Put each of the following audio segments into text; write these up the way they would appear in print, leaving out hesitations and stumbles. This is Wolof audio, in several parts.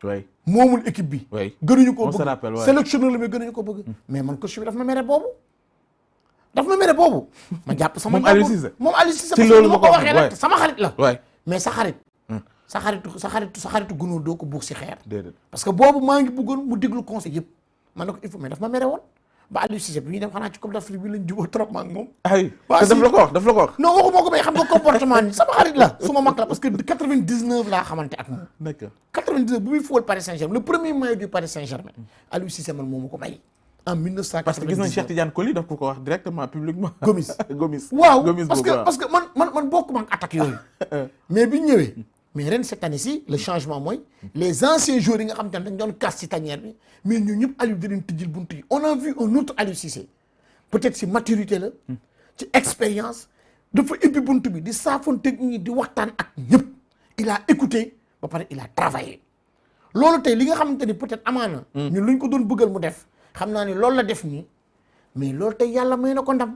oui moomul équipe bi. oui gënuñu ko on se rappelle bëgg sélectionneur la mais gënuñu ko bëgg. mais man coach bi daf ma mere boobu. ma jàpp sama. moom Aliou Cissé moom Aliou Cissé. ci loolu ma ko waxee rek sama xarit la. waay mais sa xaritu gunóor doo ko buux si xeer. déedéet parce que boobu maa ngi bëggoon mu déglu conseil yëpp man ne ko il faut mais daf ma mere woon ba Aliou Cissé bi ñuy dem xanaa ci Coupe d'Afrique bi lañ jubóo trop ma ak moom. ay waaw daf la ko wax daf la ko wax. non waxuma ko mais xam nga comportement ni sama xarit la su ma mag la parce que 99 laa xamante ak moom. d'accord 99 bu muy fóol Paris Saint-Germain le premier maillot du Paris Saint-Germain Aliou Cissé man moo ma ko may. en 1999 parce que gis nañ Cheikh Tidiane Coly daf ko wax directement publiquement. Gomis waaw parce que man bokkuma ak attaque yooyu. mais bi ñu ñëwee. mais ren cette année-ci le changement mooy les anciens joueurs yi nga xam te ne dañ doon casse ci tanière bi mais ñun ñëpp Aliou di leen tijjil buntu yi on a vu un autre Aliou Cissé peut-être ci maturité la. ci expérience dafa ubbi buntu bi di saafonteeg ñi di waxtaan ak ñëpp il a écouté ba pare il a travaillé loolu tey li nga xamante ni peut-être amaana. ñun luñ ko doon bëggal mu def xam naa ni loolu la def nii mais loolu tey yàlla may na ko ndam.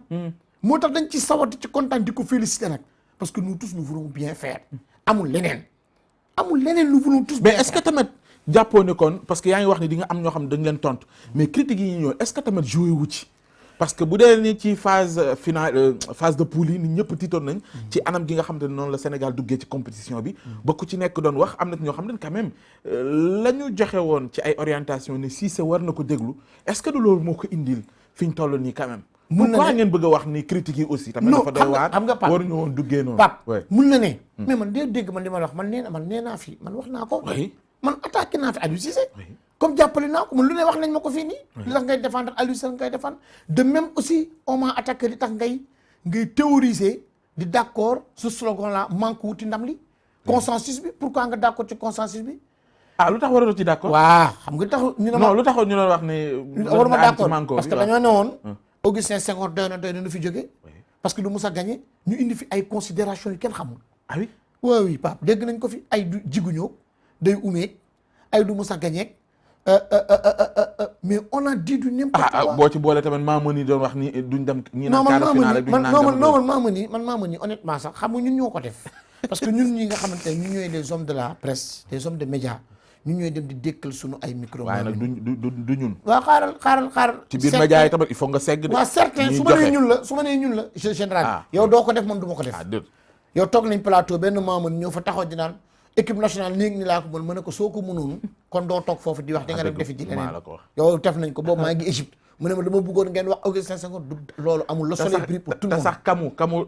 moo tax dañ ci sawati ci kontaan di ko féliciter nag parce que nous tous nous voulons bien faire. amul leneen nous voulons tous. mais est-ce que tamit jàppoo ne kon parce que yaa ngi wax ni di nga am ñoo xam ne dañ leen tontu mais critiques yi ñu ñëw est-ce que tamit joué wu ci parce que bu dee ni ci phase finale phase de poule yi nit ñëpp tiitoon nañ. ci anam gi nga xam te ne noonu la Sénégal duggee ci compétition bi. ba ku ci nekk doon wax am na ñoo xam ne quand même la ñu joxe woon ci ay orientation ne Cissé war na ko déglu est-ce que du loolu moo ko indil fi ñu toll nii quand même. mun na ne ngeen bëgg a wax ni critiques yi aussi. tamit dafa doy waar xam nga Pape waruñu woon duggee noonu. Pape mun na ne. mais man dégg man li ma la wax man nee naa fi man wax naa ko. man attaqué naa fi Aliou Cissé. comme jàppale naa ko man lu ne wax nañ ma ko fii nii. li tax ngay défendre Aliou Cissé ngay défendre de même aussi on m'a attaqué li tax ngay théoriser di d'accord ce slogan là manque wuti ndam li. consensus bi pourquoi nga d'accord ci consensus bi. lu tax waratu ci d'accord. waaw xam nga tax ñu ne ma non lu taxoon ñu doon wax ne. waruma d'accord parce que dañoo ne woon. Augustin Senghor doy na fi jóge parce que du mus a gagné ñu indi fi ay considération yu kenn xamul. ah oui oui Pape dégg nañ ko fi ay du jiguñoo day umeeg ay du mus a gagné mais on a dit du n'importe quoi. boo ci boole tamit Mamani doon wax ni duñ dem. ñi naan quart de finale duñ naan Mamani honnêtement sax xam nga ñun ñoo ko def parce que ñun ñi nga xamante ne ñun ñooy les hommes de la presse les hommes de médias ñun ñooy dem di dékkal suñu ay micro. waaye nag du ñun. waaw xaaral. ci biir média yi tamit il faut nga segg de. waaw certain su ma nee ñun la général. yow doo ko def man du ma ko def. yow toog nañ plateau benn Mamani ñëw fa taxaw di naan équipe nationale néeg ni laa ko mën ne ko soo ko mënoon kon doo toog foofu di wax di nga dem defi ji leneen yow def nañ ko boobu maa ngi Égypte mu ne ma dama bëggoon ngeen wax Augustin Senghor du loolu amul le soleil brille pour tout le monde. te sax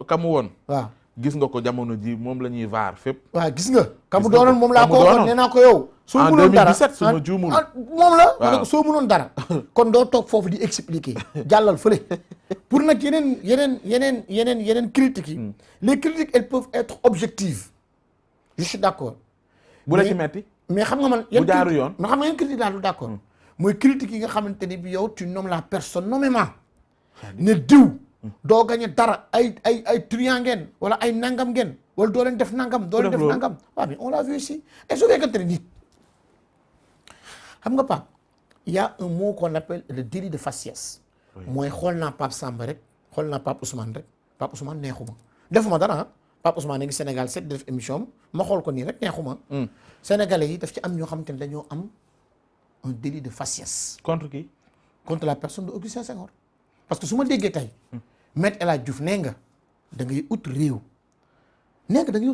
kamu woon. waaw gis nga ko jamono ji moom la ñuy vaar fépp. waaw gis nga. kamu doonoon moom laa ko waxoon nee naa ko yow. soo mënoon dara en 2017 su ma juumul. moom la. waaw ne ko soo mënoon dara. kon doo toog foofu di expliquer. jàllal fële pour nag yeneen critiques yi. les critiques elles peuvent être objectives. je suis d'accord. bu la ci metti mais xam nga man. bu jaaru yoon mais xam nga yan critique laa du d'accord. mooy critique yi nga xamante ni bi yow tu nommes la personne nommément. ne diw. doo gañe dara ay truand ngeen wala ay nangam ngeen wala doo leen def nangam doo leen def nangam waaw mais on l'a vu ici et su fekkante ne nit xam nga Pape il y a un mot qu'on appelle le délit de faciès mooy xool naa Pape Samba rek xool naa Pape Ousmane rek Pape Ousmane neexuma defuma dara Pape Ousmane a ngi Sénégal 7 def émission ma xool ko nii rek neexuma sénégalais yi daf ci am ñoo xamante ne dañoo am un délit de faciès contre qui contre la personne de Augustin Senghor parce que su ma déggee tey Maître El Hadji Diouf nee nga da ngay ut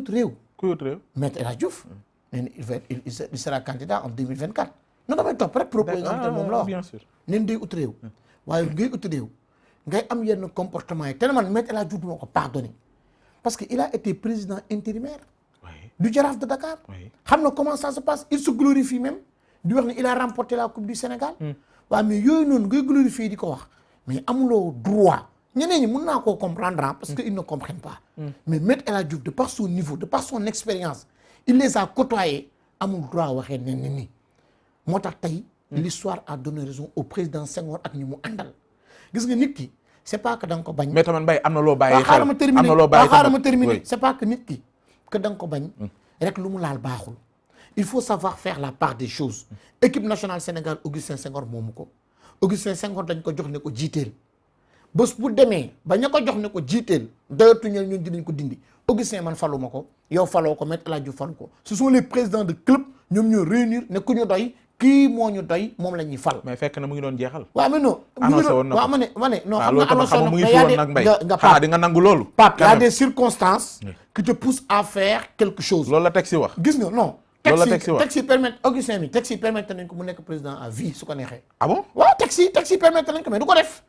réew ku ut réew Maître El Hadji Diouf nee na il sera candidat en 2024 non damay topp rek propos yi nga xam te moom la wax bien sûr neen day ut réew waaye ngay ut réew ngay am yenn comportement yi te man Maître El Hadji Diouf moo ko pardonné parce que il a été président intérimaire du Jaraaf de Dakar xam na comment ça se passe il se glorifie même di wax ne il a remporté la coupe du Sénégal waaw mais yooyu noonu ngay glorifier di ko wax mais amuloo droit ñeneen ñi mën naa koo comprendre parce que ils ne comprennent pas mais Maître El Hadji Diouf de par son niveau de par son expérience il les a côtoyés amul droit waxee ne ni moo tax tey l'histoire a donné raison au président Senghor ak ñi mu àndal gis nga nit ki c'est pas que da nga ko bañ mais tamit Mbaye am na loo bàyyi xel xaaral ma terminer c'est pas que nit ki que da nga ko bañ rek lu mu laal baaxul il faut savoir faire la part des choses équipe nationale Sénégal Augustin Senghor moomu ko Augustin Senghor dañ ko jox ne ko jiiteel bés bu demee ba ña ko jox ne ko jiiteel doyatuñu ñun dinañ ko dindi Augustin man faluma ko yow faloo ko Maître El Hadji Diouf falu ko ce sont les présidents de club ñoom ñoo réunir ne ku ñu doy kii moo ñu doy moom la ñuy fal. mais fekk na mu ngi doon jeexal. waaw mais non. annoncé woon na ko waaw ma ne non ah xam loolu nga annoncé xam woon mu ngi na fi woon ko nag mbay. nga xanaa di nga nangu loolu. Pape y a quand même. des circonstances qui te poussent à faire quelque chose. loolu la teg si wax. gis nga non. loolu la texte wax texte yi permettre Augustin mi texte yi permettre nañ ko mu nekk président à vie su ko neexee. ah bon. waaw texte yi permettre nañ ko mais du ko def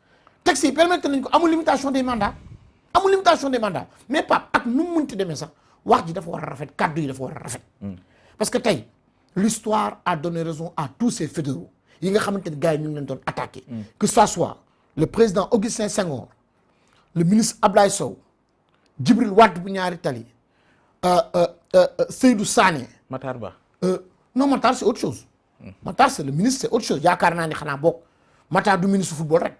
texte yi permettre nañ ko amul limitation des mandats mais Pape ak nu mu munti demee sax wax ji dafa war a rafet kaddu yi dafa war a rafet. parce que tey l'histoire a donné raison à tous ces fédéraux yi nga xamante ne gars yi ñu ngi leen doon attaqué. que ça soit le président Augustin Senghor le ministre Ablaye Sow Djibril Wade bu ñaari tali Seydou Sané. Matar Ba. Non Matar c'est autre chose. Matar c'est le ministre c'est autre chose yaakaar naa ni xanaa bokk Matar du ministre football rek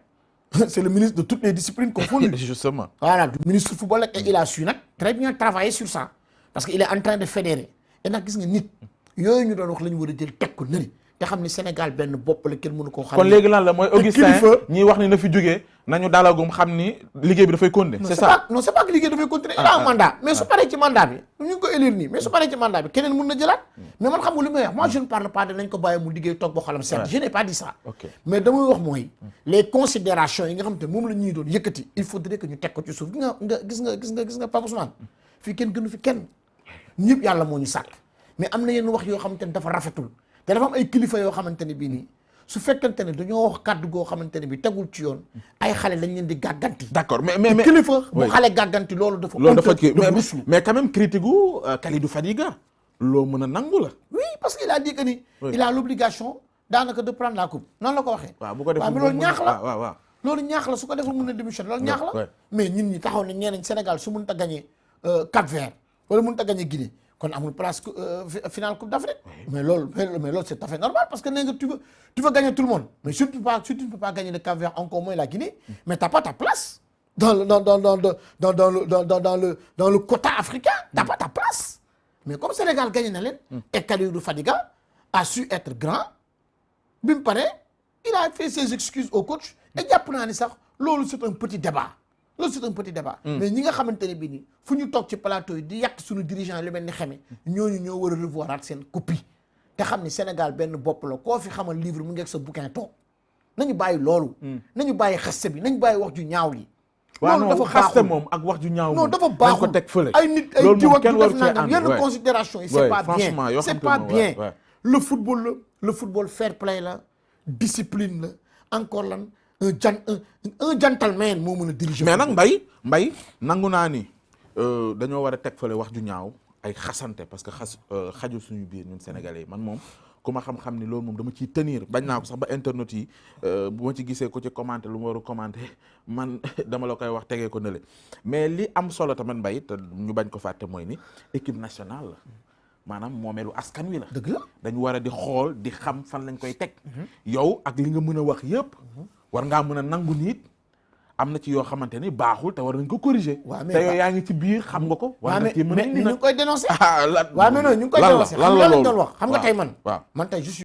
c'est le ministre de toutes les disciplines confondues. justement. Voilà du ministre football rek et il a su nag très bien travailler sur ça parce que il est en train de fédérer et nag gis nga nit yooyu ñu doon wax la ñu war a jël teg ko nëri te xam ni Sénégal benn bopp la kenn mënu koo xam. kon léegi lan la mooy Augustin ñiy wax ni na fi jógee nañu dalagum xam ni liggéey bi dafay continuer. c'est ça non c'est pas que liggéey dafay continuer. il a un mandat mais su paree ci mandat bi ñu ngi ko élire nii mais su paree ci mandat bi keneen mën na jëlaat. mais man xam nga li may wax moi je ne parle pas de nañ ko bàyyi mu liggéey toog ba xolam set. je n'ai pas dit ça. ok mais damay wax mooy les considérations yi nga xam te moom la ñuy doon yëkkati il faudrait que ñu teg ko ci suuf gis nga Pape Ousmane fii kenn gënu fi kenn ñëpp yàlla moo ñu sàkk mais am na yenn wax yoo xamante ne dafa rafetul te dafa am ay kilifa yoo xamante ne bii nii su fekkante ne dañoo wax kàddu goo xamante ne bi tegul ci yoon ay xale dañ leen di gàgganti. d'accord mais kilifa bu xale gàgganti loolu dafa. kii mais quand même critique gu Kalidou Fadiga loo mën a nangu la. oui parce qu'il a dit que ni. il a l'obligation daanaka de prendre la coupe noonu la ko waxee. waaw bu ko defee mais loolu ñaax la waaw loolu ñaax la su ko defee mën na démissionner loolu ñaax la. mais ñun ñi taxaw nañ ñeneen Sénégal su mënut a gagné Cap-Vert wala mënut a gagné Guinée. kon amul place finale Coupe d'Afrique. mais loolu c'est tout à fait normal parce que nee nga tu veux gagner tout le monde mais si tu ne peux pas gagner le Cap-Vert encore moins la Guinée. mais t'as pas ta place dans le quota africain. T'as pas ta place. mais comme Sénégal gagné na leen. et Kalidou Fadiga a su être grand. bi mu paree il a fait ses excuses au coach. et jàpp naa ni sax loolu c'est un petit débat. mais ñi nga xamante ne bii nii fu ñu toog ci plateau yi di yàq suñu dirigeant lu mel ni xeme ñooñu ñoo war a revoiraat seen copie te xam ni Sénégal benn bopp la koo fi xamal livre mu ngi ak sa bouquin toog nañu bàyyi loolu. nañu bàyyi xaste bi nañu bàyyi wax ju ñaaw li. loolu dafa xaste moom ak wax ju ñaaw. non dafa baaxul ko teg fële. ay nit ay jiw ak du def nangam yenn considération yi c'est pas bien c'est pas bien. le football fair play la discipline la encore lan. un gentleman moo mën a diriger. mais nag mbay nangu naa ni dañoo war a teg fële wax ju ñaaw ay xasante parce que xaju suñu biir ñun sénégalais yi man moom ku ma xam-xam ni loolu moom dama ciy tenir bañ naa ko sax ba internet yi bu ma ci gisee ko ci commenter lu ma war a commenter man dama la koy wax tegee ko nële mais li am solo tamit mbay te ñu bañ ko fàtte mooy ni équipe nationale la maanaam moomeelu askan wi la. dëgg la dañu war a di xool di xam fan lañ koy teg. yow ak li nga mën a wax yëpp. war ngaa mën a nangu nit am na ci yoo xamante ni baaxul te war nañ ko corriger. te yow yaa ngi ci biir xam nga ko. war nga ci mën a mais ñu ngi koy dénoncer. waaw mais non ñu ngi koy dénoncer. lan la doon wax xam nga tey man. waaw man tey je suis